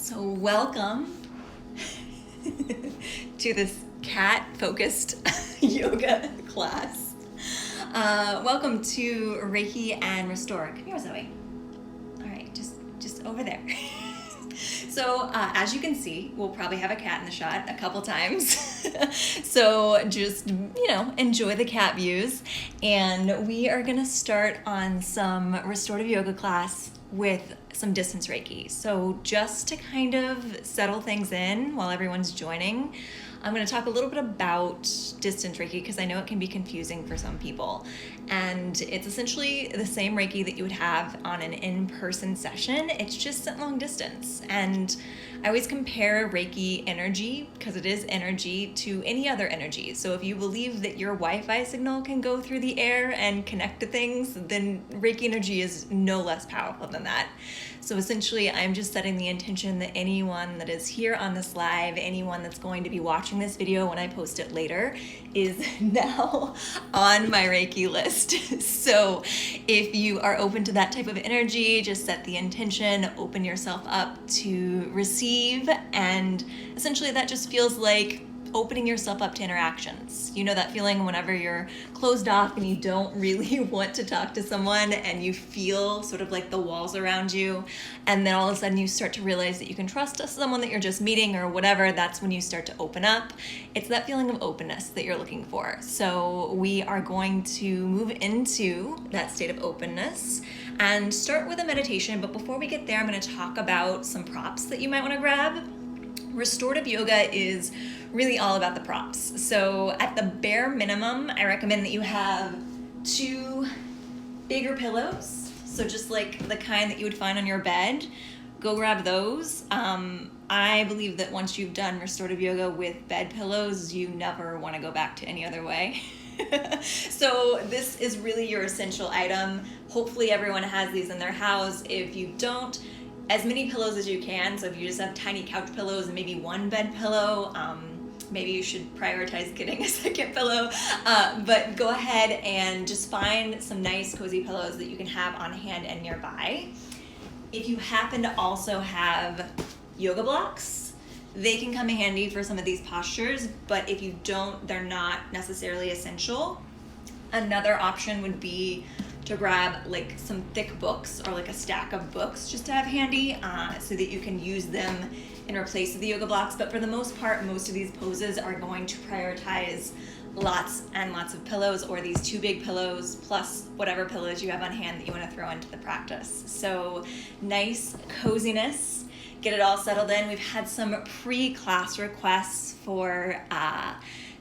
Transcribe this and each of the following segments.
So welcome to this cat-focused yoga class. Welcome to Reiki and Restore. Come here, Zoe. All right, just over there. So as you can see, we'll probably have a cat in the shot a couple times. So just, enjoy the cat views. And we are gonna start on some restorative yoga class with some distance Reiki. So just to kind of settle things in while everyone's joining, I'm going to talk a little bit about distance Reiki because I know it can be confusing for some people. And it's essentially the same Reiki that you would have on an in-person session. It's just at long distance. And I always compare Reiki energy, because it is energy, to any other energy. So if you believe that your Wi-Fi signal can go through the air and connect to things, then Reiki energy is no less powerful than that. So essentially, I'm just setting the intention that anyone that is here on this live, anyone that's going to be watching this video when I post it later, is now on my Reiki list. So if you are open to that type of energy, just set the intention, open yourself up to receive, and essentially that just feels like opening yourself up to interactions. You know that feeling whenever you're closed off and you don't really want to talk to someone and you feel sort of like the walls around you, and then all of a sudden you start to realize that you can trust someone that you're just meeting or whatever. That's when you start to open up. It's that feeling of openness that you're looking for. So we are going to move into that state of openness and start with a meditation. But before we get there, I'm going to talk about some props that you might want to grab. Restorative yoga is really all about the props. So at the bare minimum, I recommend that you have 2 bigger pillows. So just like the kind that you would find on your bed, go grab those. I believe that once you've done restorative yoga with bed pillows, you never want to go back to any other way. So this is really your essential item. Hopefully everyone has these in their house. If you don't, as many pillows as you can. So if you just have tiny couch pillows and maybe 1 bed pillow, maybe you should prioritize getting a second pillow, but go ahead and just find some nice cozy pillows that you can have on hand and nearby. If you happen to also have yoga blocks, they can come in handy for some of these postures, but if you don't, they're not necessarily essential. Another option would be to grab like some thick books or like a stack of books just to have handy so that you can use them in replace of the yoga blocks. But for the most part, most of these poses are going to prioritize lots and lots of pillows, or these 2 big pillows plus whatever pillows you have on hand that you want to throw into the practice. So nice coziness, get it all settled in. We've had some pre-class requests for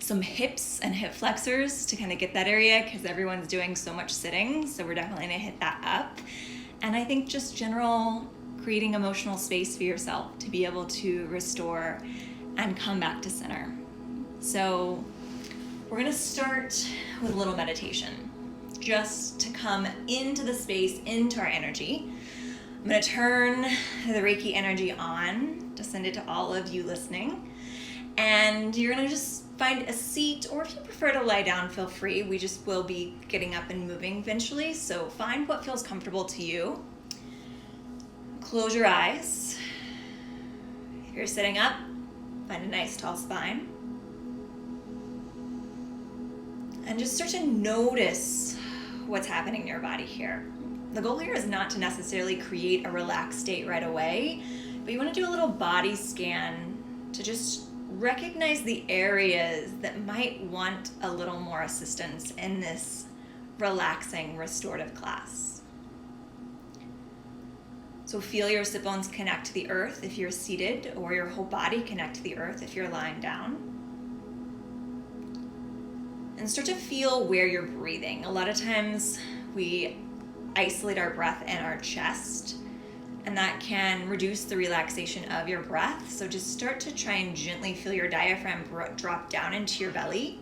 some hips and hip flexors to kind of get that area because everyone's doing so much sitting. So we're definitely gonna hit that up. And I think just general creating emotional space for yourself to be able to restore and come back to center. So we're gonna start with a little meditation just to come into the space, into our energy. I'm gonna turn the Reiki energy on to send it to all of you listening. And you're gonna just find a seat, or if you prefer to lie down, feel free. We just will be getting up and moving eventually, so find what feels comfortable to you. Close your eyes. If you're sitting up, find a nice tall spine. And just start to notice what's happening in your body here. The goal here is not to necessarily create a relaxed state right away, but you want to do a little body scan to just recognize the areas that might want a little more assistance in this relaxing restorative class. So feel your sit bones connect to the earth if you're seated, or your whole body connect to the earth if you're lying down. And start to feel where you're breathing. A lot of times we isolate our breath in our chest, and that can reduce the relaxation of your breath. So just start to try and gently feel your diaphragm drop down into your belly,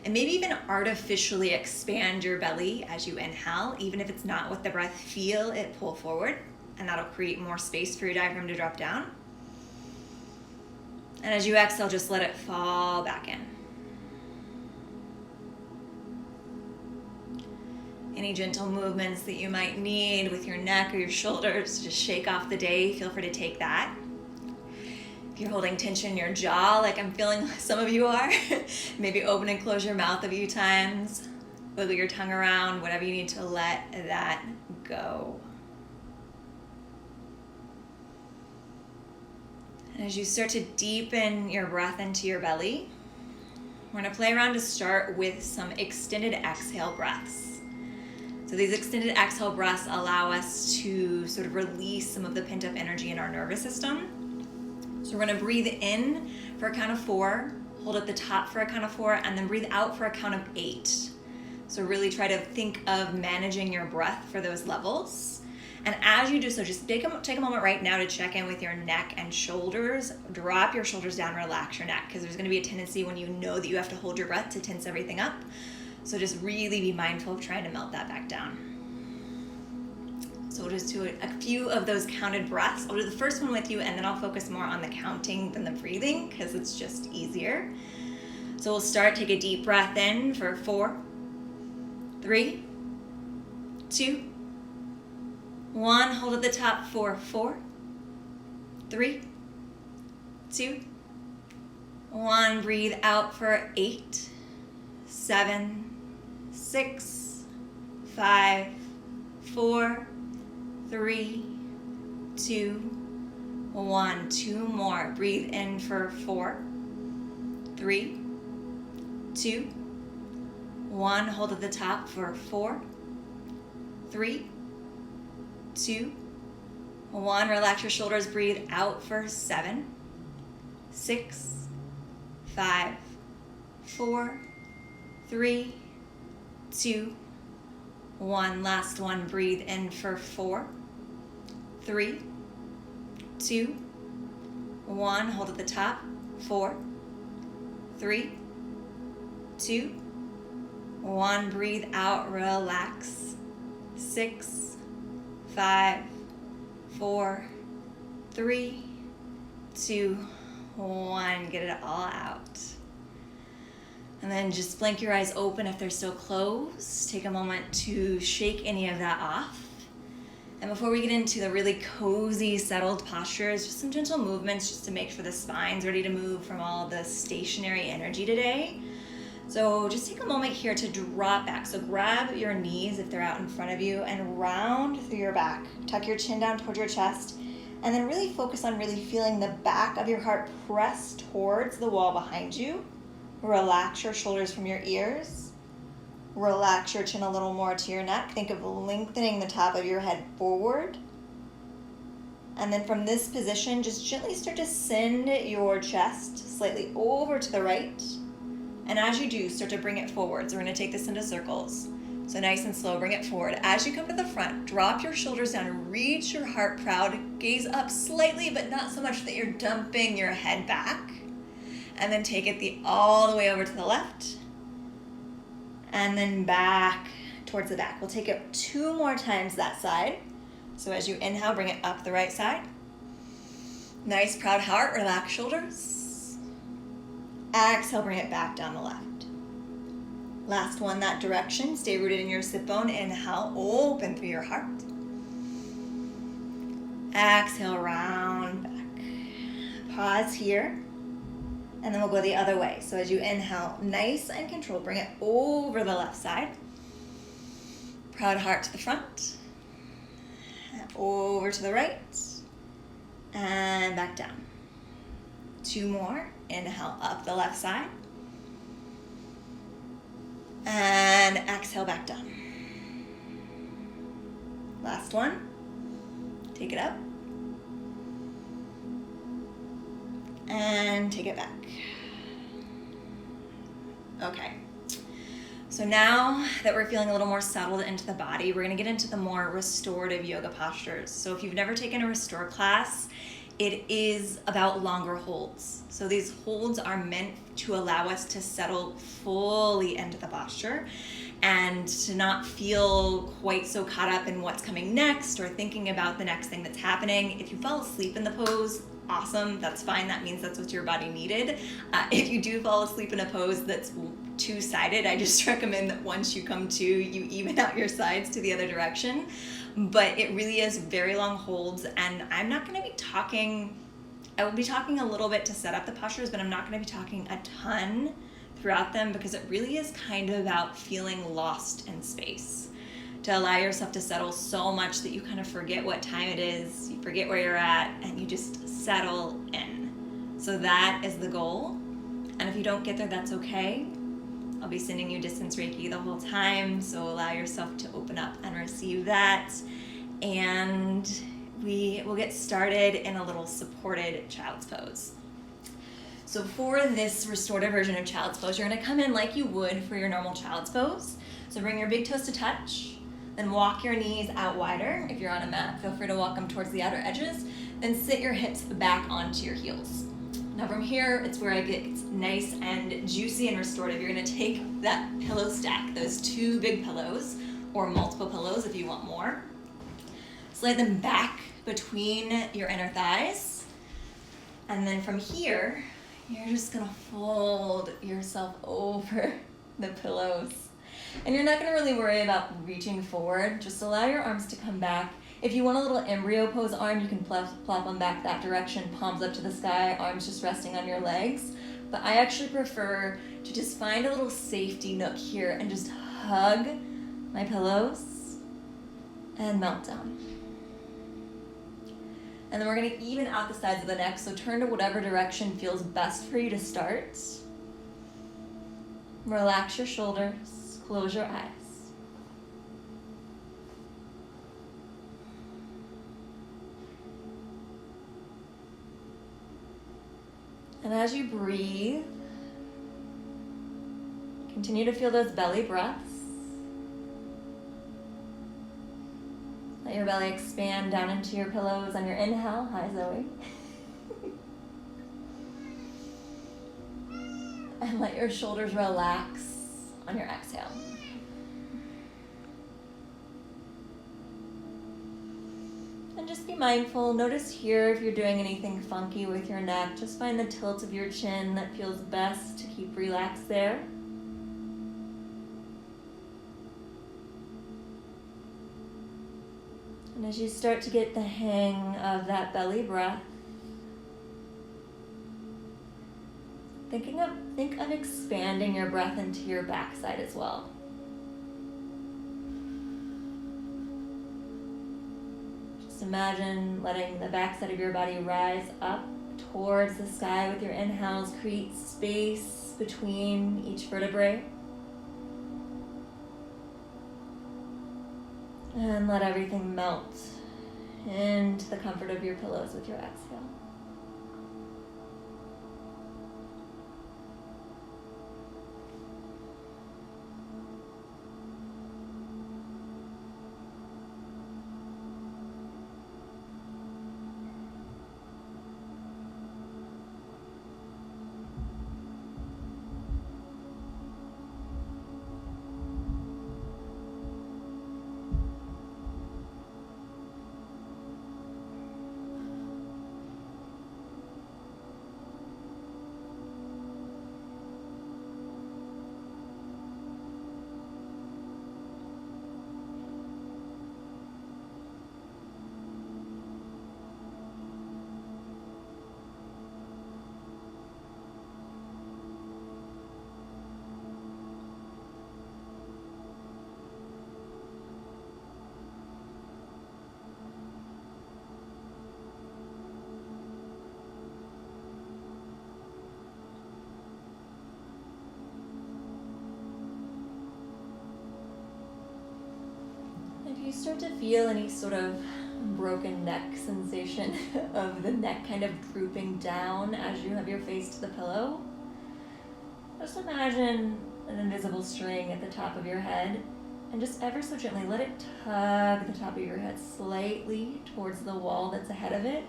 and maybe even artificially expand your belly as you inhale. Even if it's not with the breath, feel it pull forward, and that'll create more space for your diaphragm to drop down. And as you exhale, just let it fall back in. Any gentle movements that you might need with your neck or your shoulders to just shake off the day, feel free to take that. If you're holding tension in your jaw, like I'm feeling some of you are, maybe open and close your mouth a few times, wiggle your tongue around, whatever you need to let that go. And as you start to deepen your breath into your belly, we're going to play around to start with some extended exhale breaths. So these extended exhale breaths allow us to sort of release some of the pent up energy in our nervous system. So we're going to breathe in for a count of 4, hold at the top for a count of 4, and then breathe out for a count of 8. So really try to think of managing your breath for those levels. And as you do so, just take a moment right now to check in with your neck and shoulders. Drop your shoulders down, relax your neck, because there's going to be a tendency when you know that you have to hold your breath to tense everything up. So just really be mindful of trying to melt that back down. So we'll just do a few of those counted breaths. I'll do the first one with you, and then I'll focus more on the counting than the breathing because it's just easier. So we'll start, take a deep breath in for 4, 3, 2, 1. Hold at the top for 4, 3, 2, 1. Breathe out for 8, 7, 6, 5, 4, 3, 2, 1. 2 more. Breathe in for 4, 3, 2, 1. Hold at the top for 4, 3, 2, 1. Relax your shoulders. Breathe out for 7, 6, 5, 4, 3, 2, 1. Last one. Breathe in for 4, 3, 2, 1. Hold at the top. 4, 3, 2, 1. Breathe out. Relax. 6, 5, 4, 3, 2, 1. Get it all out. And then just blink your eyes open if they're still closed. Take a moment to shake any of that off. And before we get into the really cozy, settled postures, just some gentle movements just to make sure the spine's ready to move from all the stationary energy today. So just take a moment here to drop back. So grab your knees if they're out in front of you and round through your back. Tuck your chin down towards your chest. And then really focus on really feeling the back of your heart press towards the wall behind you. Relax your shoulders from your ears. Relax your chin a little more to your neck. Think of lengthening the top of your head forward. And then from this position, just gently start to send your chest slightly over to the right. And as you do, start to bring it forward. So we're going to take this into circles. So nice and slow, bring it forward. As you come to the front, drop your shoulders down, reach your heart proud, gaze up slightly, but not so much that you're dumping your head back. And then take it all the way over to the left. And then back towards the back. We'll take it 2 more times that side. So as you inhale, bring it up the right side. Nice, proud heart, relax shoulders. Exhale, bring it back down the left. Last one, that direction. Stay rooted in your sit bone. Inhale, open through your heart. Exhale, round back. Pause here. And then we'll go the other way. So as you inhale, nice and controlled, bring it over the left side. Proud heart to the front. Over to the right. And back down. 2 more. Inhale up the left side. And exhale back down. Last one. Take it up. And take it back. Okay. So now that we're feeling a little more settled into the body, we're going to get into the more restorative yoga postures. So if you've never taken a Restore class, it is about longer holds. So these holds are meant to allow us to settle fully into the posture and to not feel quite so caught up in what's coming next or thinking about the next thing that's happening. If you fall asleep in the pose, awesome, that's fine. That means that's what your body needed. If you do fall asleep in a pose that's two-sided, I just recommend that once you come to, you even out your sides to the other direction. But it really is very long holds, and I'm not going to be talking I will be talking a little bit to set up the postures, but I'm not going to be talking a ton throughout them because it really is kind of about feeling lost in space. To allow yourself to settle so much that you kind of forget what time it is, you forget where you're at, and you just settle in. So that is the goal. And if you don't get there, that's okay. I'll be sending you distance Reiki the whole time, so allow yourself to open up and receive that. And we will get started in a little supported child's pose. So for this restorative version of child's pose, you're going to come in like you would for your normal child's pose. So bring your big toes to touch, then walk your knees out wider. If you're on a mat, feel free to walk them towards the outer edges. Then sit your hips back onto your heels. Now from here, it's where I get nice and juicy and restorative. You're going to take that pillow stack, those 2 big pillows, or multiple pillows if you want more. Slide them back between your inner thighs. And then from here, you're just gonna fold yourself over the pillows. And you're not gonna really worry about reaching forward. Just allow your arms to come back. If you want a little embryo pose arm, you can plop them back that direction, palms up to the sky, arms just resting on your legs. But I actually prefer to just find a little safety nook here and just hug my pillows and melt down. And then we're going to even out the sides of the neck, so turn to whatever direction feels best for you to start. Relax your shoulders, close your eyes. And as you breathe, continue to feel those belly breaths. Let your belly expand down into your pillows on your inhale. Hi, Zoe. And let your shoulders relax on your exhale. And just be mindful. Notice here if you're doing anything funky with your neck. Just find the tilt of your chin that feels best to keep relaxed there. And as you start to get the hang of that belly breath, think of expanding your breath into your backside as well. Just imagine letting the backside of your body rise up towards the sky with your inhales. Create space between each vertebrae. And let everything melt into the comfort of your pillows with your exhale. You start to feel any sort of broken neck sensation of the neck kind of drooping down as you have your face to the pillow. Just imagine an invisible string at the top of your head and just ever so gently let it tug the top of your head slightly towards the wall that's ahead of it.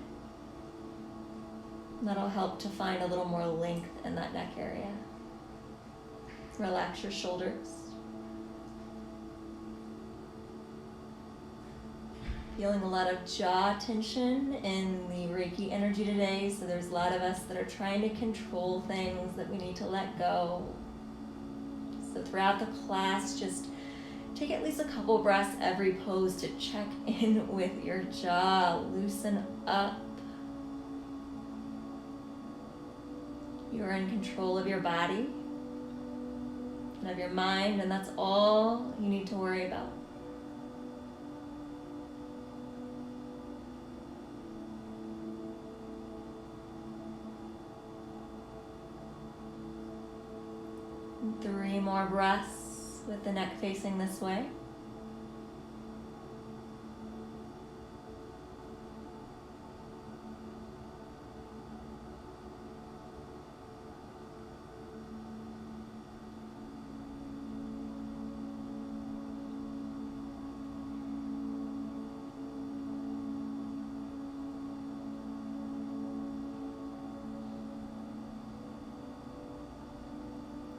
That'll help to find a little more length in that neck area. Relax your shoulders. Feeling a lot of jaw tension in the Reiki energy today, so there's a lot of us that are trying to control things that we need to let go. So throughout the class, just take at least a couple breaths every pose to check in with your jaw, loosen up. You are in control of your body and of your mind, and that's all you need to worry about. And 3 more breaths with the neck facing this way.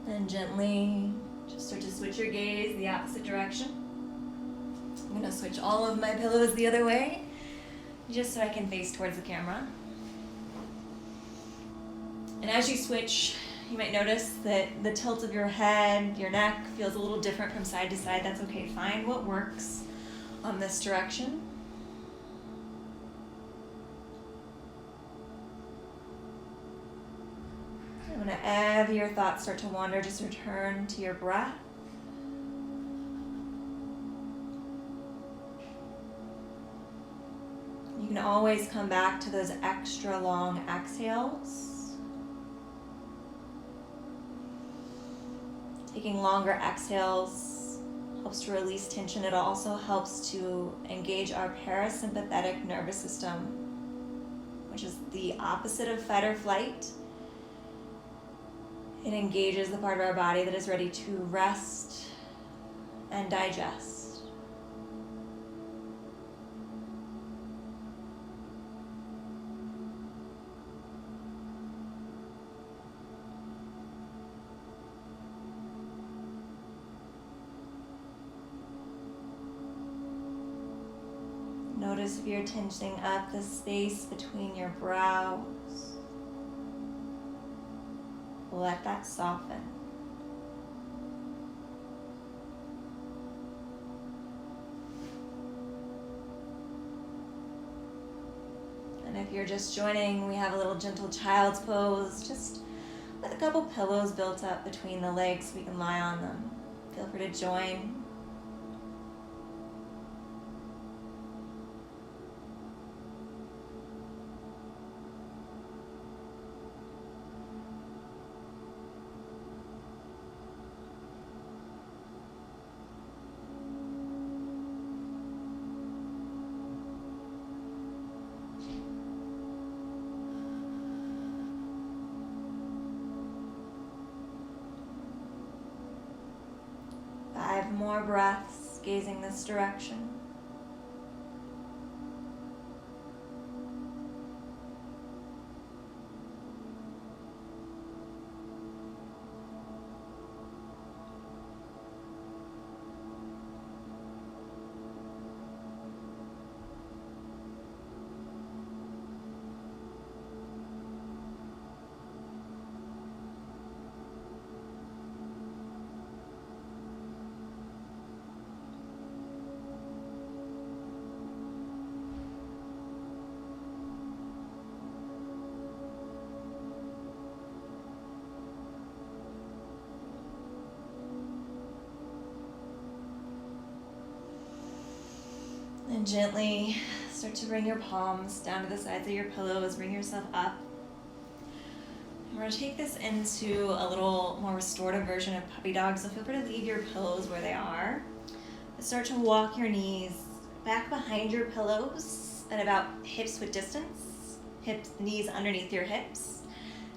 And gently just start to switch your gaze the opposite direction. I'm going to switch all of my pillows the other way, just so I can face towards the camera. And as you switch, you might notice that the tilt of your head, your neck, feels a little different from side to side. That's okay. Find what works on this direction. Whenever your thoughts start to wander, just return to your breath. You can always come back to those extra long exhales. Taking longer exhales helps to release tension. It also helps to engage our parasympathetic nervous system, which is the opposite of fight or flight. It engages the part of our body that is ready to rest and digest. Notice if you're tensing up the space between your brows. Let that soften. And if you're just joining, we have a little gentle child's pose, just with a couple pillows built up between the legs so we can lie on them. Feel free to join. More breaths, gazing this direction. And gently start to bring your palms down to the sides of your pillows. Bring yourself up. And we're going to take this into a little more restorative version of puppy dog. So feel free to leave your pillows where they are. And start to walk your knees back behind your pillows at about hips width distance. Knees underneath your hips.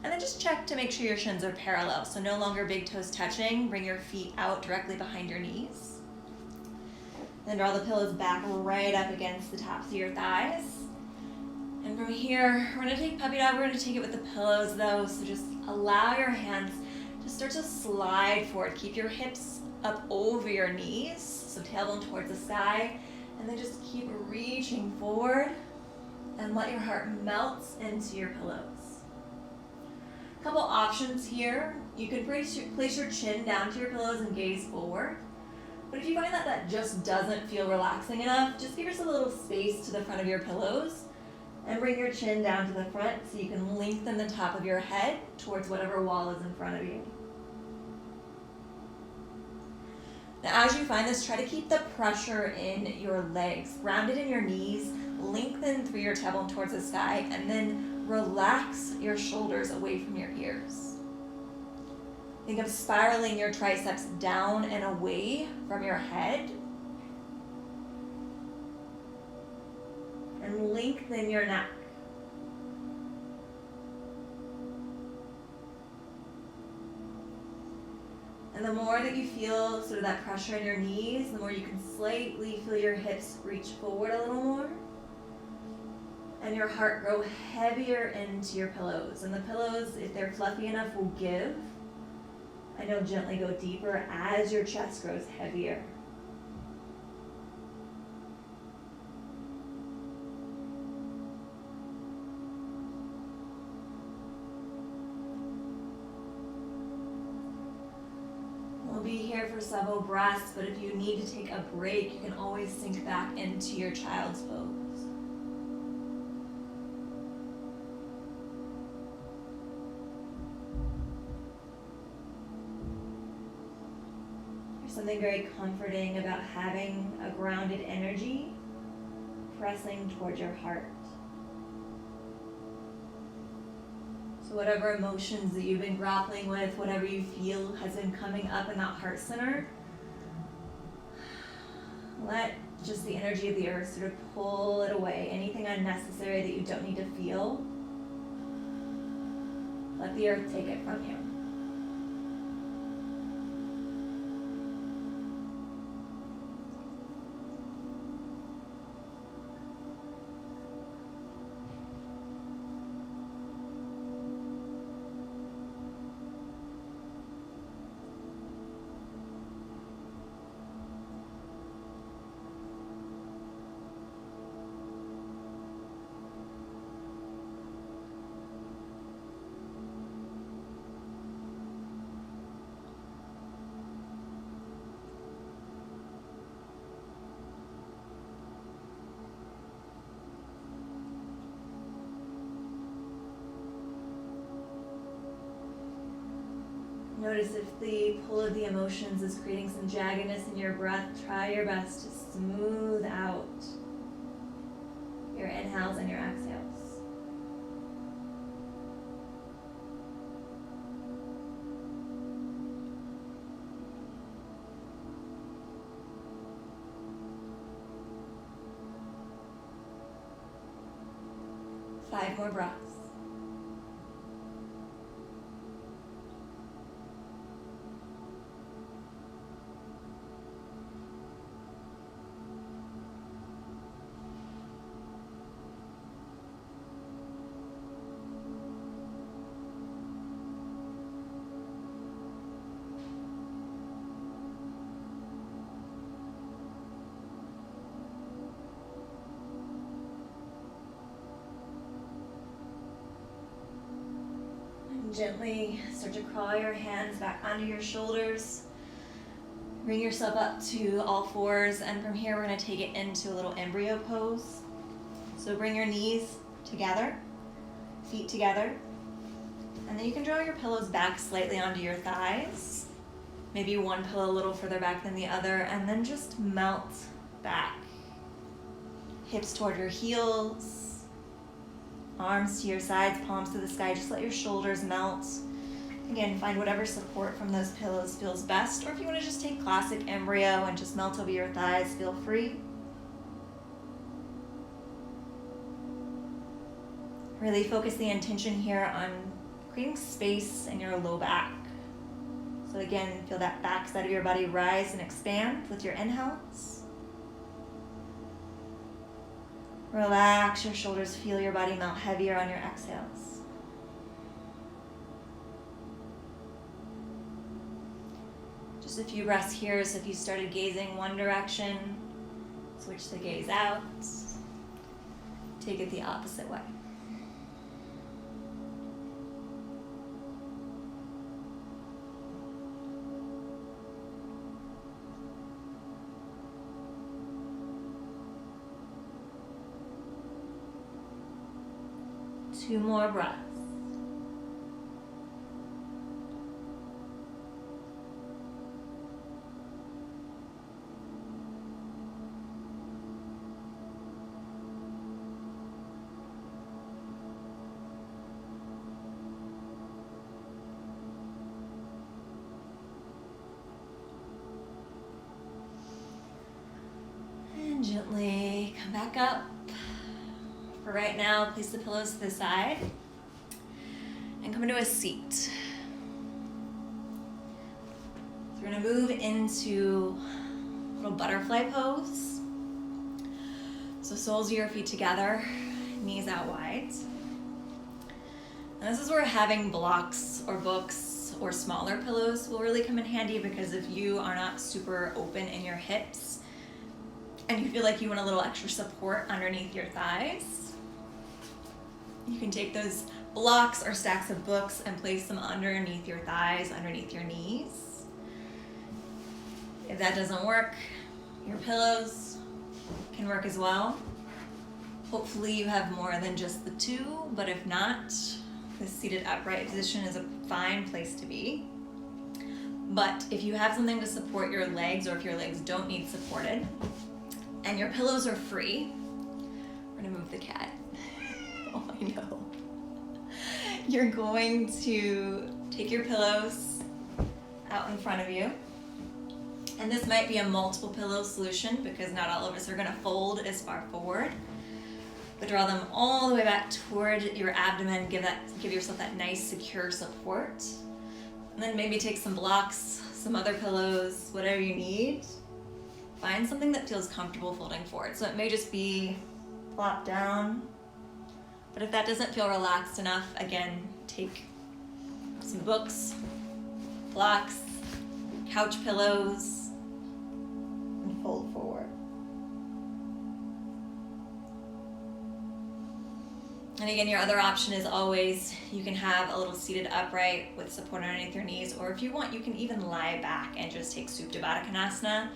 And then just check to make sure your shins are parallel. So no longer big toes touching. Bring your feet out directly behind your knees. Then draw the pillows back right up against the tops of your thighs. And from here, we're gonna take puppy dog. We're gonna take it with the pillows though. So just allow your hands to start to slide forward. Keep your hips up over your knees. So tailbone towards the sky. And then just keep reaching forward and let your heart melt into your pillows. A couple options here. You can place your chin down to your pillows and gaze forward. But if you find that just doesn't feel relaxing enough, just give yourself a little space to the front of your pillows And bring your chin down to the front so you can lengthen the top of your head towards whatever wall is in front of you. Now, as you find this, try to keep the pressure in your legs, grounded in your knees, lengthen through your tailbone towards the sky, and then relax your shoulders away from your ears. Think of spiraling your triceps down and away from your head. And lengthen your neck. And the more that you feel sort of that pressure in your knees, the more you can slightly feel your hips reach forward a little more. And your heart grow heavier into your pillows. And the pillows, if they're fluffy enough, will give. And you'll gently go deeper as your chest grows heavier. We'll be here for several breaths, but if you need to take a break, you can always sink back into your child's pose. There's something very comforting about having a grounded energy pressing toward your heart. So whatever emotions that you've been grappling with, whatever you feel has been coming up in that heart center, let just the energy of the earth sort of pull it away. Anything unnecessary that you don't need to feel, let the earth take it from you. Notice if the pull of the emotions is creating some jaggedness in your breath, try your best to smooth out your inhales and your exhales. Five more breaths. Gently start to crawl your hands back onto your shoulders. Bring yourself up to all fours, and from here we're going to take it into a little embryo pose. So bring your knees together, feet together, and then you can draw your pillows back slightly onto your thighs. Maybe one pillow a little further back than the other, and then just melt back. Hips toward your heels. Arms to your sides, palms to the sky. Just let your shoulders melt. Again, find whatever support from those pillows feels best. Or if you want to just take classic embryo and just melt over your thighs, feel free. Really focus the intention here on creating space in your low back. So again, feel that back side of your body rise and expand with your inhales. Relax your shoulders, feel your body melt heavier on your exhales. Just a few breaths here, so if you started gazing one direction, switch the gaze out. Take it the opposite way. 2 more breaths. And gently come back up. For right now, place the pillows to the side and come into a seat. So we're gonna move into a little butterfly pose. So soles of your feet together, knees out wide. And this is where having blocks or books or smaller pillows will really come in handy, because if you are not super open in your hips and you feel like you want a little extra support underneath your thighs, you can take those blocks or stacks of books and place them underneath your thighs, underneath your knees. If that doesn't work, your pillows can work as well. Hopefully you have more than just the 2, but if not, the seated upright position is a fine place to be. But if you have something to support your legs, or if your legs don't need supported, and your pillows are free, we're gonna move the cat. Oh, I know. You're going to take your pillows out in front of you. And this might be a multiple pillow solution, because not all of us are gonna fold as far forward. But draw them all the way back toward your abdomen. Give yourself that nice, secure support. And then maybe take some blocks, some other pillows, whatever you need. Find something that feels comfortable folding forward. So it may just be plop down. But if that doesn't feel relaxed enough, again, take some books, blocks, couch pillows, and fold forward. And again, your other option is always, you can have a little seated upright with support underneath your knees, or if you want, you can even lie back and just take Supta Baddha Konasana,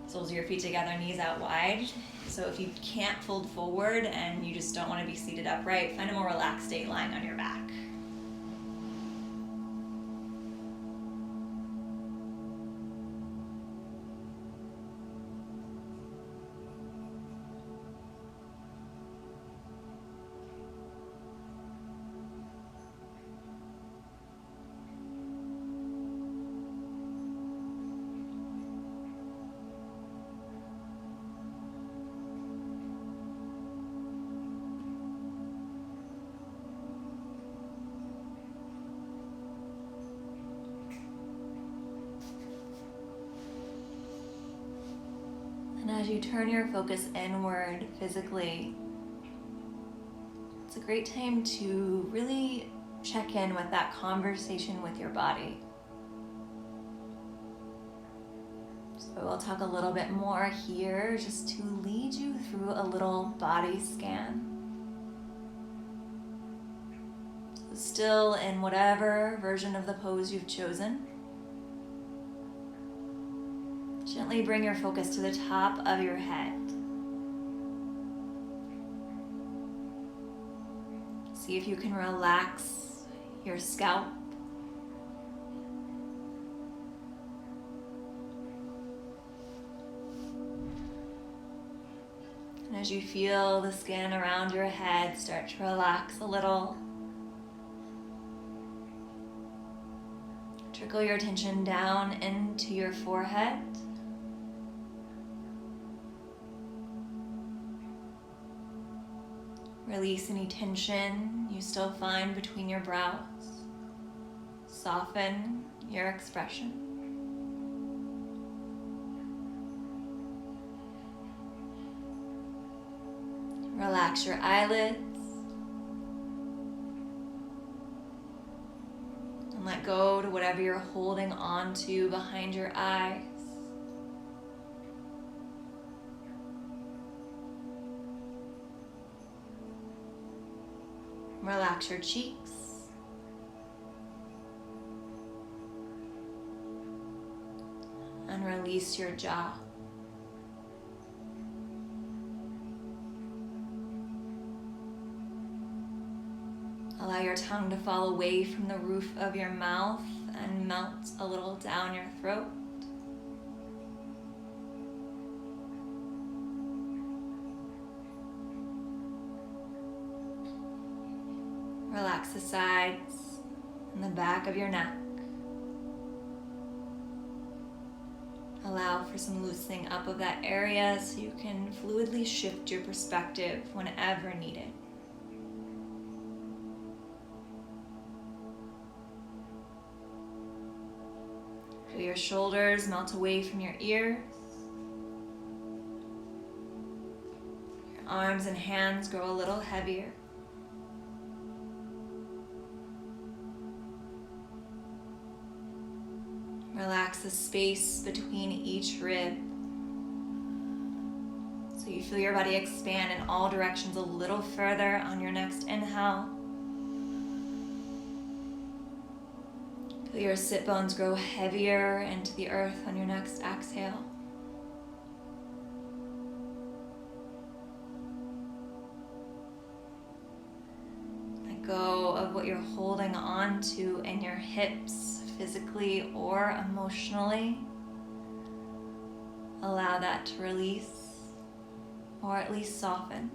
soles of your feet together, knees out wide. So if you can't fold forward and you just don't want to be seated upright, find a more relaxed state lying on your back. And as you turn your focus inward physically, it's a great time to really check in with that conversation with your body. So we'll talk a little bit more here, just to lead you through a little body scan. So still in whatever version of the pose you've chosen. Gently bring your focus to the top of your head. See if you can relax your scalp. And as you feel the skin around your head start to relax a little, trickle your attention down into your forehead. Release any tension you still find between your brows. Soften your expression. Relax your eyelids. And let go to whatever you're holding on to behind your eyes. Relax your cheeks. And release your jaw. Allow your tongue to fall away from the roof of your mouth and melt a little down your throat. Relax the sides and the back of your neck. Allow for some loosening up of that area so you can fluidly shift your perspective whenever needed. Feel your shoulders melt away from your ears. Your arms and hands grow a little heavier. Relax the space between each rib. So you feel your body expand in all directions a little further on your next inhale. Feel your sit bones grow heavier into the earth on your next exhale. Let go of what you're holding on to in your hips, physically or emotionally. Allow that to release or at least soften.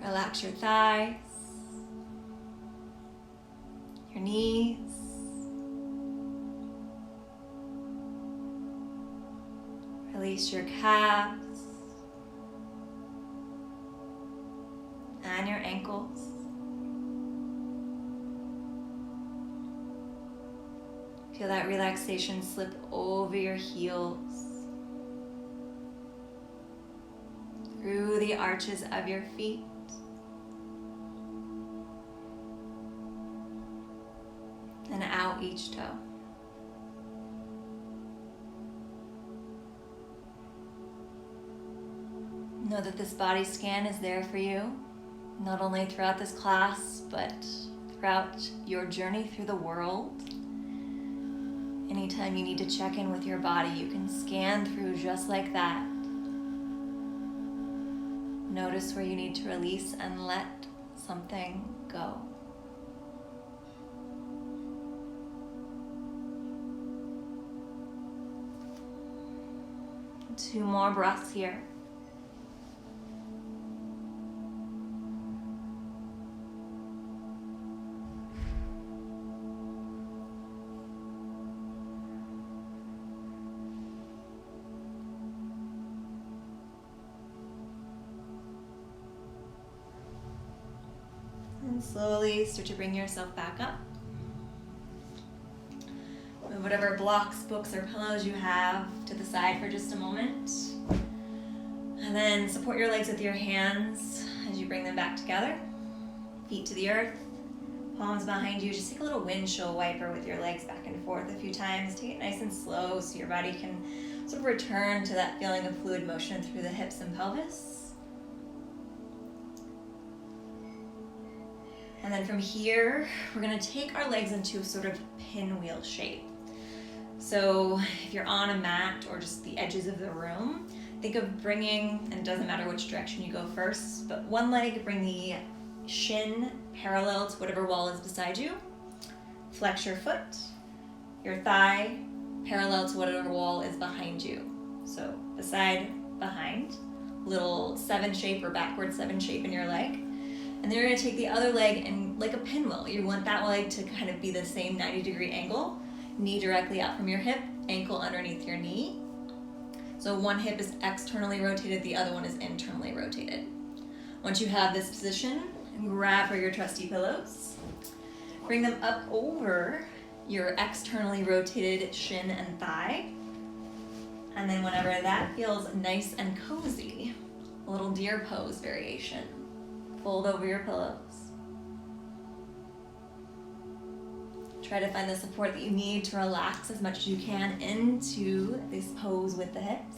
Relax your thighs, your knees, release your calves and your ankles. Feel that relaxation slip over your heels, through the arches of your feet, and out each toe. Know that this body scan is there for you, not only throughout this class, but throughout your journey through the world. Anytime you need to check in with your body, you can scan through just like that. Notice where you need to release and let something go. Two more breaths here. And slowly start to bring yourself back up. Move whatever blocks, books, or pillows you have to the side for just a moment. And then support your legs with your hands as you bring them back together. Feet to the earth, palms behind you. Just take a little windshield wiper with your legs back and forth a few times. Take it nice and slow so your body can sort of return to that feeling of fluid motion through the hips and pelvis. And then from here, we're gonna take our legs into a sort of pinwheel shape. So if you're on a mat or just the edges of the room, think of bringing, and it doesn't matter which direction you go first, but one leg, bring the shin parallel to whatever wall is beside you. Flex your foot, your thigh parallel to whatever wall is behind you. So beside, behind, little 7 shape or backward 7 shape in your leg. And then you're gonna take the other leg and like a pinwheel. You want that leg to kind of be the same 90-degree angle. Knee directly out from your hip, ankle underneath your knee. So one hip is externally rotated, the other one is internally rotated. Once you have this position, grab for your trusty pillows. Bring them up over your externally rotated shin and thigh. And then whenever that feels nice and cozy, a little deer pose variation. Fold over your pillows. Try to find the support that you need to relax as much as you can into this pose with the hips.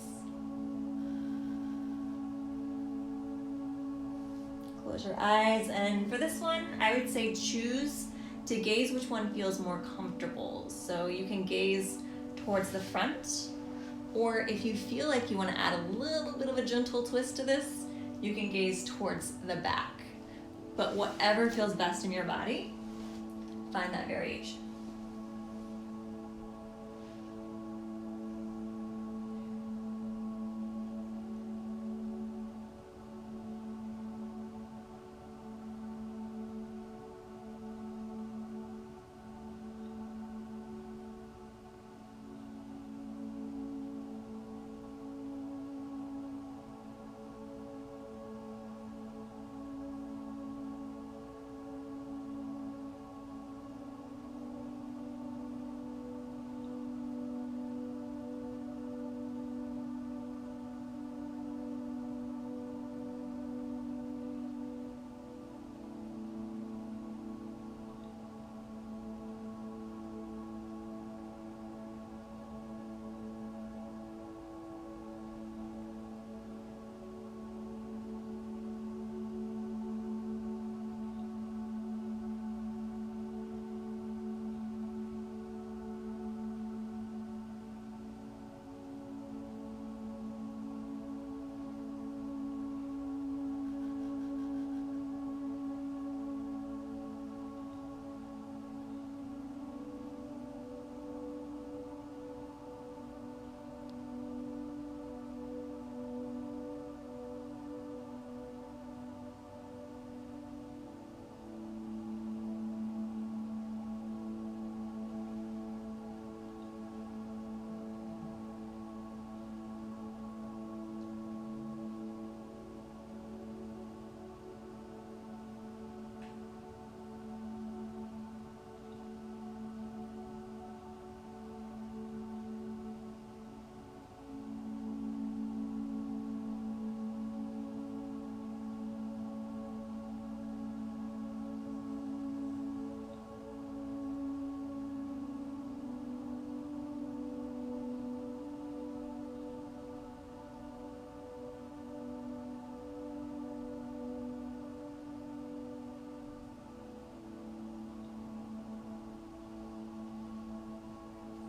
Close your eyes, and for this one, I would say choose to gaze which one feels more comfortable. So you can gaze towards the front, Or if you feel like you want to add a little bit of a gentle twist to this, you can gaze towards the back. But whatever feels best in your body, find that variation.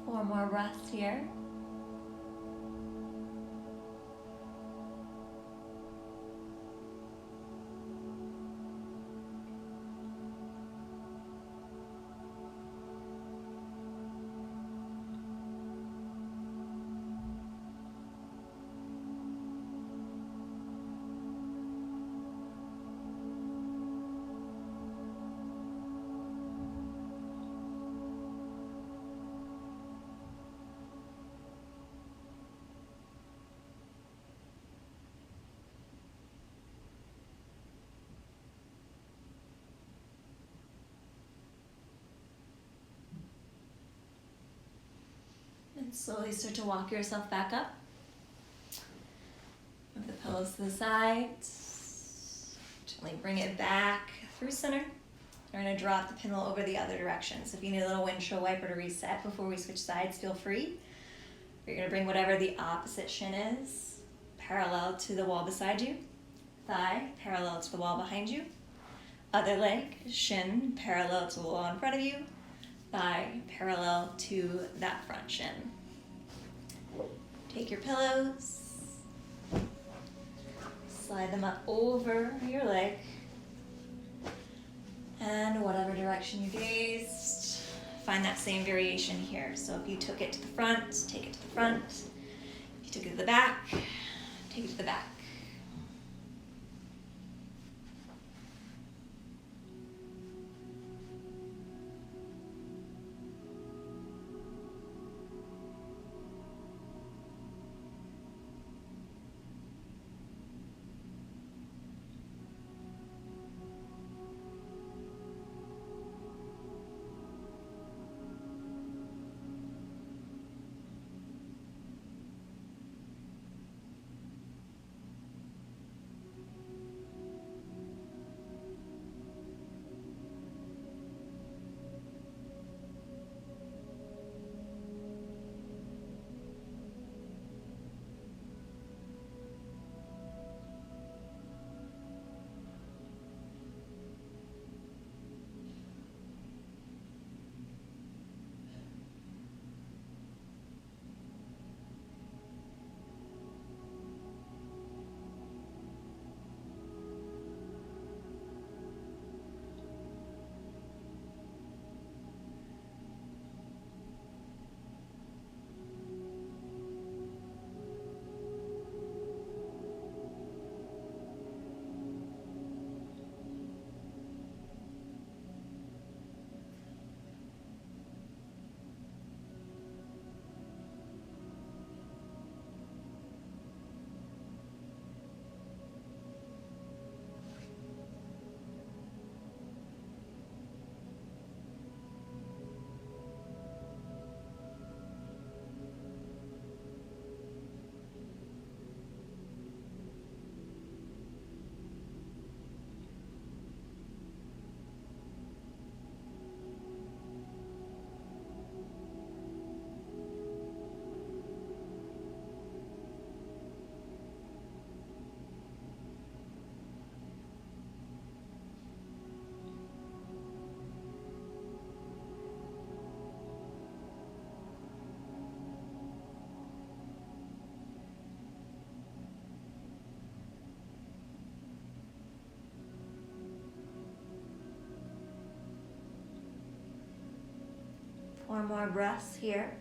Four more breaths here. And slowly start to walk yourself back up. Move the pillows to the sides. Gently bring it back through center. We're going to drop the pillow over the other direction. So if you need a little windshield wiper to reset before we switch sides, feel free. You're going to bring whatever the opposite shin is parallel to the wall beside you. Thigh parallel to the wall behind you. Other leg, shin parallel to the wall in front of you. Thigh parallel to that front shin. Take your pillows, slide them up over your leg, and whatever direction you gazed, find that same variation here. So if you took it to the front, take it to the front. If you took it to the back, take it to the back. 4 more breaths here.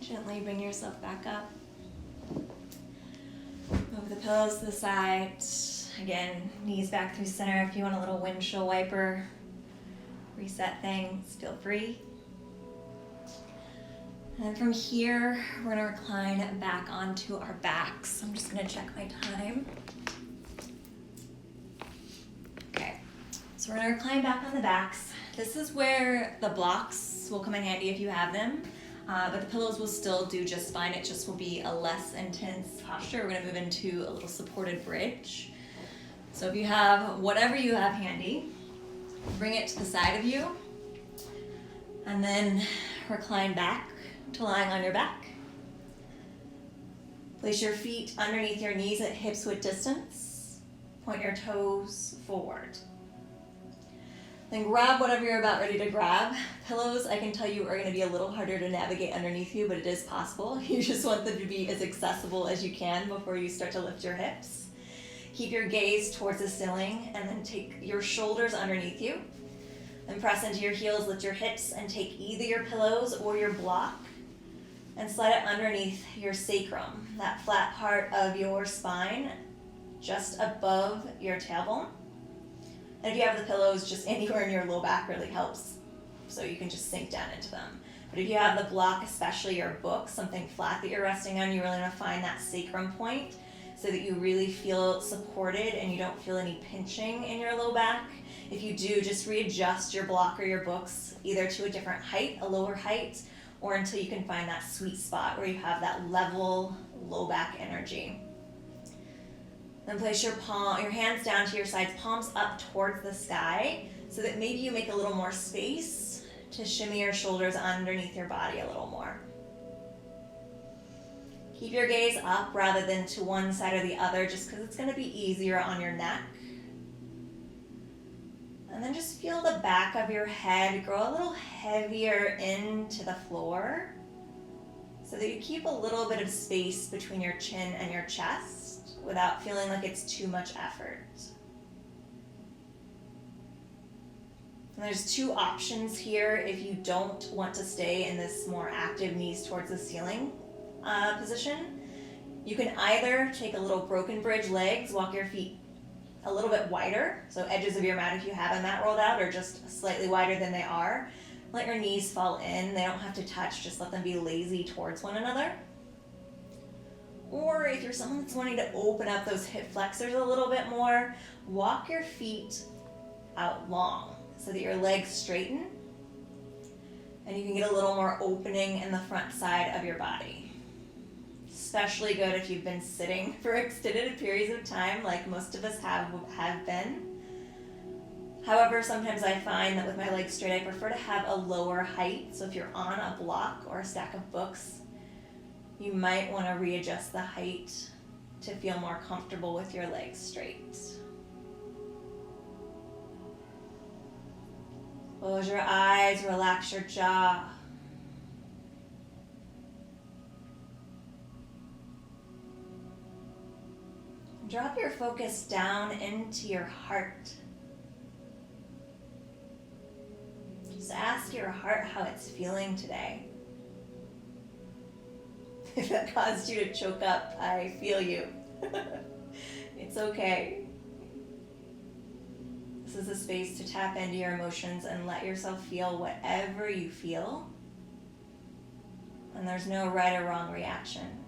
Gently bring yourself back up. Move the pillows to the side. Again, knees back through center. If you want a little windshield wiper, reset things, feel free. And from here, we're gonna recline back onto our backs. I'm just gonna check my time. Okay, so we're gonna recline back on the backs. This is where the blocks will come in handy if you have them. But the pillows will still do just fine. It just will be a less intense posture. We're gonna move into a little supported bridge. So if you have whatever you have handy, bring it to the side of you, and then recline back to lying on your back. Place your feet underneath your knees at hips width distance. Point your toes forward. Then grab whatever you're about ready to grab. Pillows, I can tell you, are going to be a little harder to navigate underneath you, but it is possible. You just want them to be as accessible as you can before you start to lift your hips. Keep your gaze towards the ceiling, and then take your shoulders underneath you. Then press into your heels, lift your hips, and take either your pillows or your block and slide it underneath your sacrum, that flat part of your spine just above your tailbone. And if you have the pillows, just anywhere in your low back really helps, so you can just sink down into them. But if you have the block, especially your book, something flat that you're resting on, you really want to find that sacrum point so that you really feel supported and you don't feel any pinching in your low back. If you do, just readjust your block or your books either to a different height, a lower height, or until you can find that sweet spot where you have that level low back energy. Then place your hands down to your sides, palms up towards the sky, so that maybe you make a little more space to shimmy your shoulders underneath your body a little more. Keep your gaze up rather than to one side or the other, just because it's going to be easier on your neck. And then just feel the back of your head grow a little heavier into the floor, so that you keep a little bit of space between your chin and your chest, without feeling like it's too much effort. And there's 2 options here if you don't want to stay in this more active knees towards the ceiling position. You can either take a little broken bridge legs, walk your feet a little bit wider, so edges of your mat if you have a mat rolled out, or just slightly wider than they are. Let your knees fall in. They don't have to touch, just let them be lazy towards one another. Or if you're someone that's wanting to open up those hip flexors a little bit more, walk your feet out long so that your legs straighten and you can get a little more opening in the front side of your body. Especially good if you've been sitting for extended periods of time, like most of us have been. However, sometimes I find that with my legs straight, I prefer to have a lower height. So if you're on a block or a stack of books, you might want to readjust the height to feel more comfortable with your legs straight. Close your eyes, relax your jaw. Drop your focus down into your heart. Just ask your heart how it's feeling today. If that caused you to choke up, I feel you. It's okay. This is a space to tap into your emotions and let yourself feel whatever you feel. And there's no right or wrong reaction.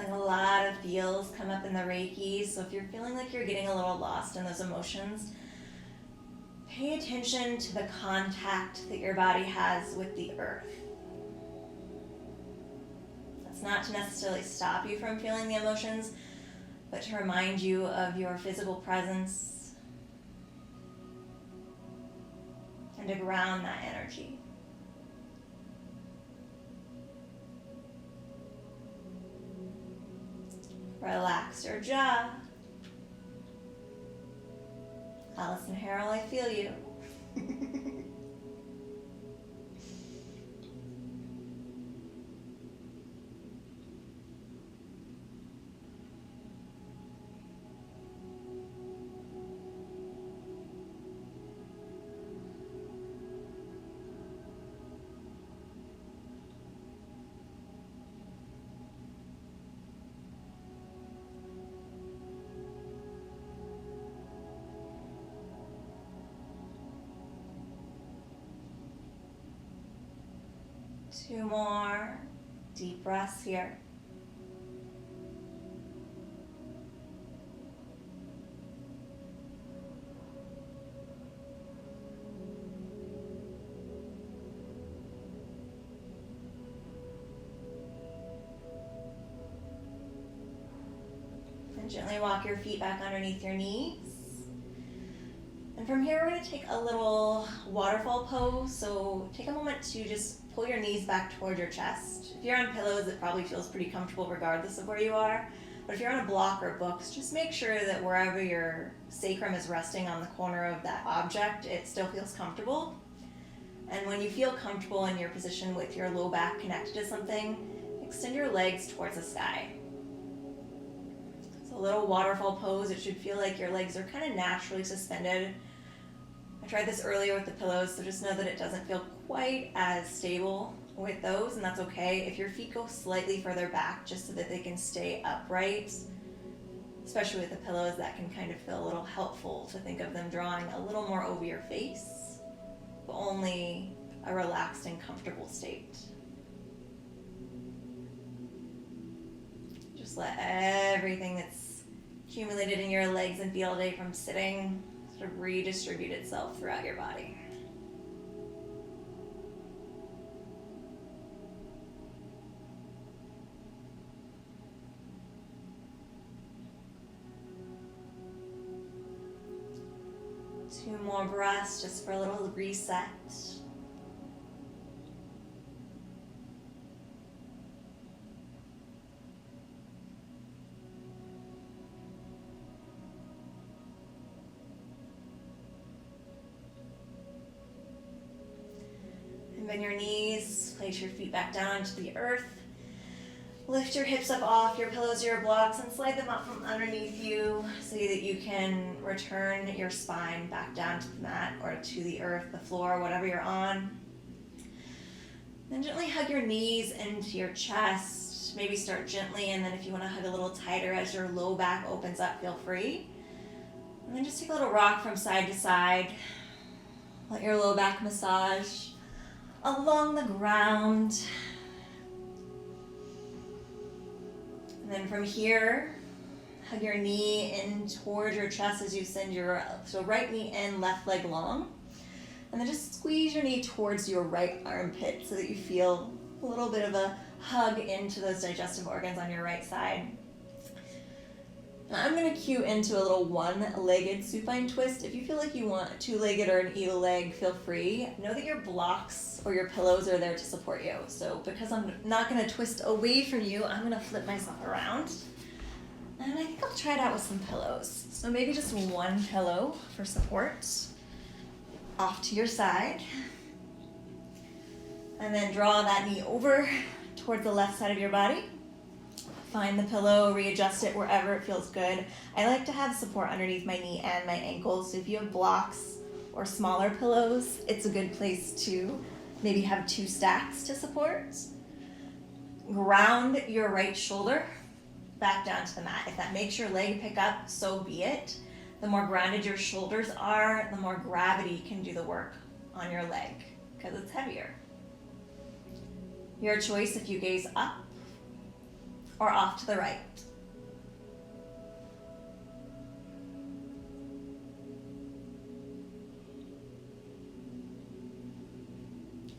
Feeling a lot of feels come up in the Reiki, so if you're feeling like you're getting a little lost in those emotions, pay attention to the contact that your body has with the earth. That's not to necessarily stop you from feeling the emotions, but to remind you of your physical presence and to ground that energy. Relax your jaw. Allison Harrell, I feel you. Two more deep breaths here. And gently walk your feet back underneath your knees. And from here, we're going to take a little waterfall pose. So take a moment to just pull your knees back toward your chest. If you're on pillows, it probably feels pretty comfortable regardless of where you are. But if you're on a block or books, just make sure that wherever your sacrum is resting on the corner of that object, it still feels comfortable. And when you feel comfortable in your position with your low back connected to something, extend your legs towards the sky. It's a little waterfall pose. It should feel like your legs are kind of naturally suspended. I tried this earlier with the pillows, so just know that it doesn't feel quite as stable with those, and that's okay. If your feet go slightly further back just so that they can stay upright, especially with the pillows, that can kind of feel a little helpful to think of them drawing a little more over your face, but only a relaxed and comfortable state. Just let everything that's accumulated in your legs and feet all day from sitting sort of redistribute itself throughout your body. Two more breaths just for a little reset. And bend your knees, place your feet back down onto the earth. Lift your hips up off your pillows or your blocks and slide them up from underneath you so that you can return your spine back down to the mat or to the earth, the floor, whatever you're on. Then gently hug your knees into your chest. Maybe start gently, and then if you want to hug a little tighter as your low back opens up, feel free. And then just take a little rock from side to side. Let your low back massage along the ground. And then from here, hug your knee in towards your chest as you send your right knee in, left leg long. And then just squeeze your knee towards your right armpit so that you feel a little bit of a hug into those digestive organs on your right side. Now I'm going to cue into a little one-legged supine twist. If you feel like you want a two-legged or an eagle leg, feel free. Know that your blocks or your pillows are there to support you. So because I'm not going to twist away from you, I'm going to flip myself around. And I think I'll try it out with some pillows. So maybe just one pillow for support. Off to your side. And then draw that knee over towards the left side of your body. Find the pillow, readjust it wherever it feels good. I like to have support underneath my knee and my ankles. So if you have blocks or smaller pillows, it's a good place to maybe have two stacks to support. Ground your right shoulder back down to the mat. If that makes your leg pick up, so be it. The more grounded your shoulders are, the more gravity can do the work on your leg because it's heavier. Your choice if you gaze up or off to the right.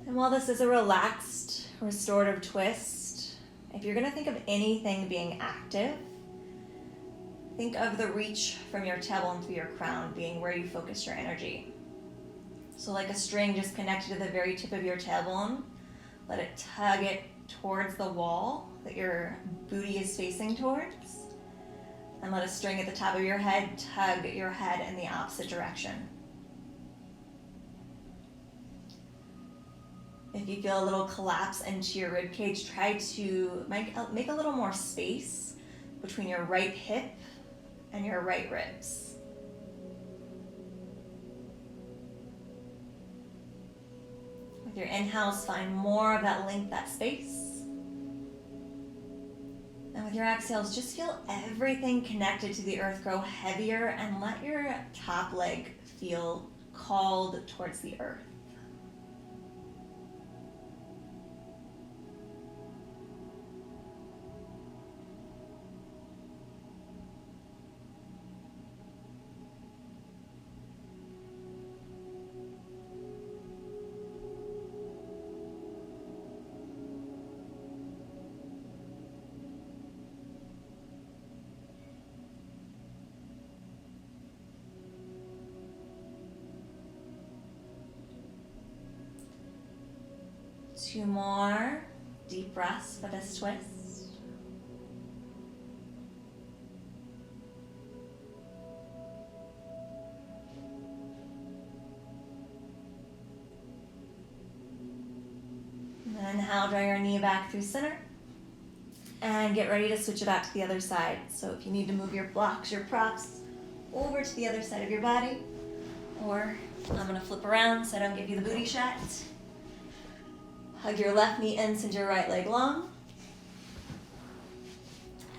And while this is a relaxed, restorative twist, if you're going to think of anything being active, think of the reach from your tailbone through your crown being where you focus your energy. So like a string just connected to the very tip of your tailbone, let it tug it towards the wall that your booty is facing towards. And let a string at the top of your head tug your head in the opposite direction. If you feel a little collapse into your rib cage, try to make a little more space between your right hip and your right ribs. With your inhales, find more of that length, that space. And with your exhales, just feel everything connected to the earth grow heavier and let your top leg feel called towards the earth. Two more deep breaths for this twist. And then inhale, draw your knee back through center. And get ready to switch it back to the other side. So if you need to move your blocks, your props over to the other side of your body, or I'm gonna flip around so I don't give you the booty shot. Hug your left knee in, send your right leg long.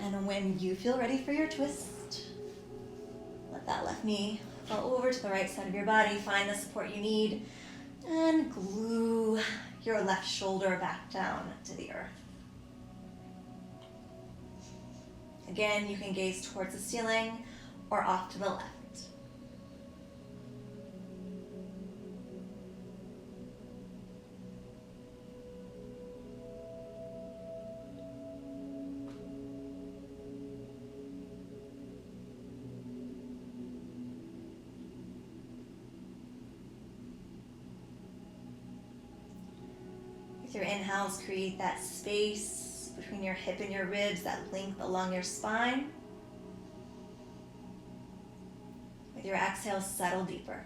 And when you feel ready for your twist, let that left knee fall over to the right side of your body. Find the support you need and glue your left shoulder back down to the earth. Again, you can gaze towards the ceiling or off to the left. With your inhales, create that space between your hip and your ribs, that length along your spine. With your exhale, settle deeper.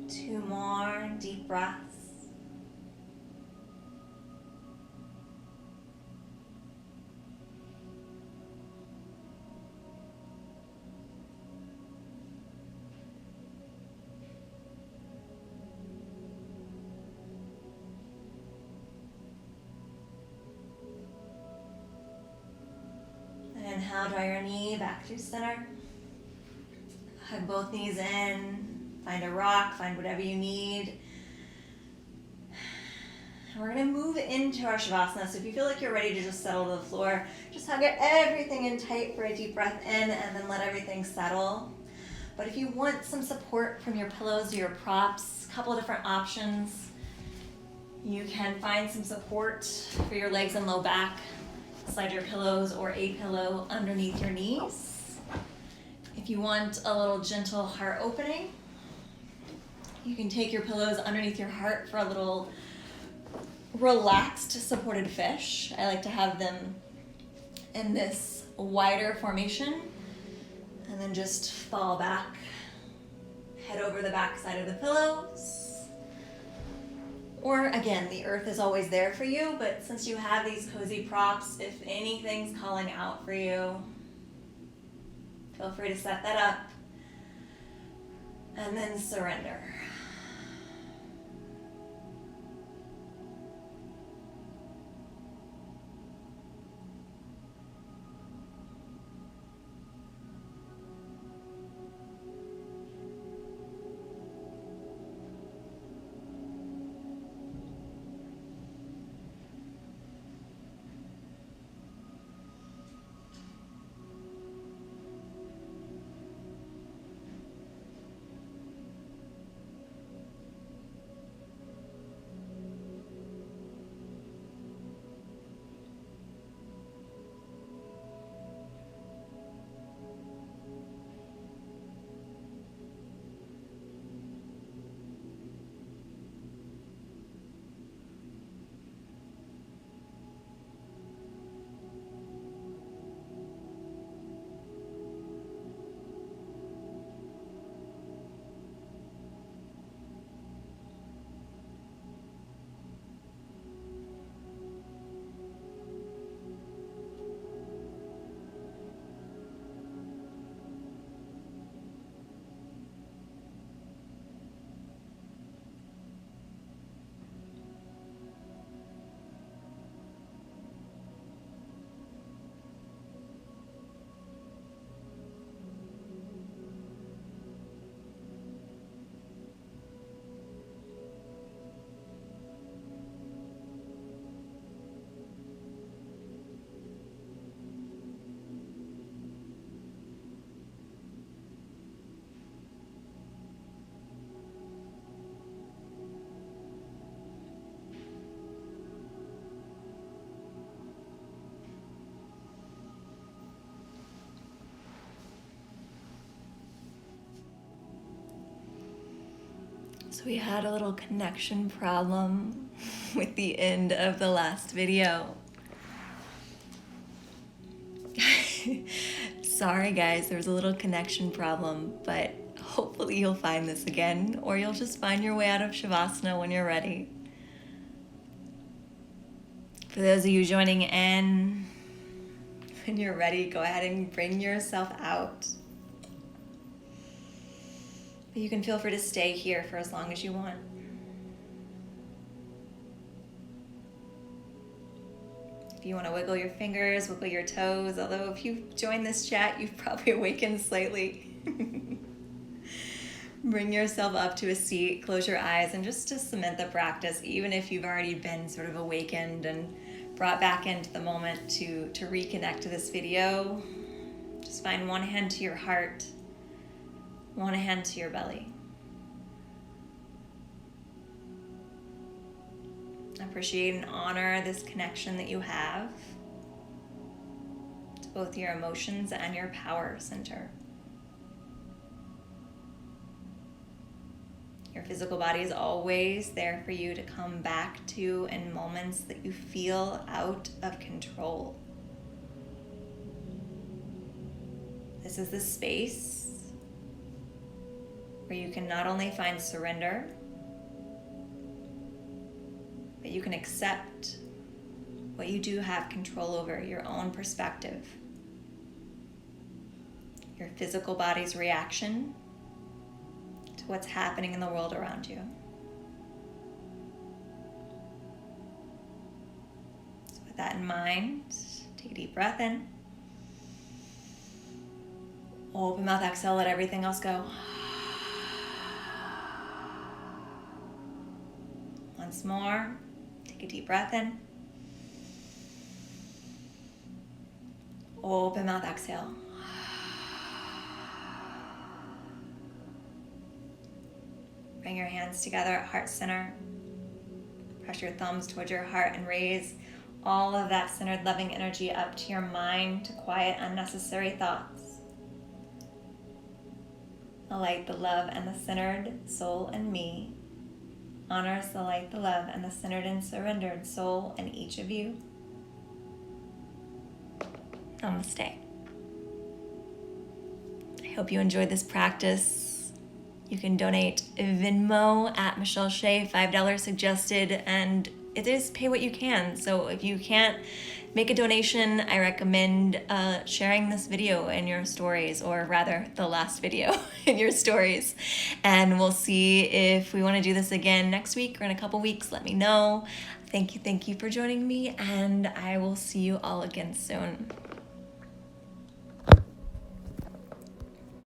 Two more deep breaths. And inhale, draw your knee back through center. Hug both knees in. Find a rock, find whatever you need. And we're gonna move into our Shavasana. So if you feel like you're ready to just settle to the floor, just hug everything in tight for a deep breath in and then let everything settle. But if you want some support from your pillows or your props, a couple of different options. You can find some support for your legs and low back Slide your pillows or a pillow underneath your knees. If you want a little gentle heart opening, you can take your pillows underneath your heart for a little relaxed supported fish. I like to have them in this wider formation and then just fall back, head over the back side of the pillows. Or again, the earth is always there for you, but since you have these cozy props, if anything's calling out for you, feel free to set that up and then surrender. So we had a little connection problem with the end of the last video. Sorry guys, there was a little connection problem, but hopefully you'll find this again, or you'll just find your way out of Shavasana when you're ready. For those of you joining in, when you're ready, go ahead and bring yourself out. But you can feel free to stay here for as long as you want. If you want to wiggle your fingers, wiggle your toes, although if you've joined this chat, you've probably awakened slightly. Bring yourself up to a seat, close your eyes, and just to cement the practice, even if you've already been sort of awakened and brought back into the moment to reconnect to this video, just find one hand to your heart, one hand to your belly. Appreciate and honor this connection that you have to both your emotions and your power center. Your physical body is always there for you to come back to in moments that you feel out of control. This is the space where you can not only find surrender, but you can accept what you do have control over, your own perspective, your physical body's reaction to what's happening in the world around you. So with that in mind, take a deep breath in. Open mouth, exhale, let everything else go. Once more, take a deep breath in. Open mouth, exhale. Bring your hands together at heart center. Press your thumbs towards your heart and raise all of that centered loving energy up to your mind to quiet unnecessary thoughts. The light, the love, and the centered soul in me honors the light, the love, and the centered and surrendered soul in each of you. Namaste. I hope you enjoyed this practice. You can donate Venmo at Michelle Shea, $5 suggested, and it is pay what you can. So if you can't make a donation, I recommend sharing this video in your stories, or rather the last video in your stories. And we'll see if we want to do this again next week or in a couple weeks. Let me know. Thank you for joining me, and I will see you all again soon.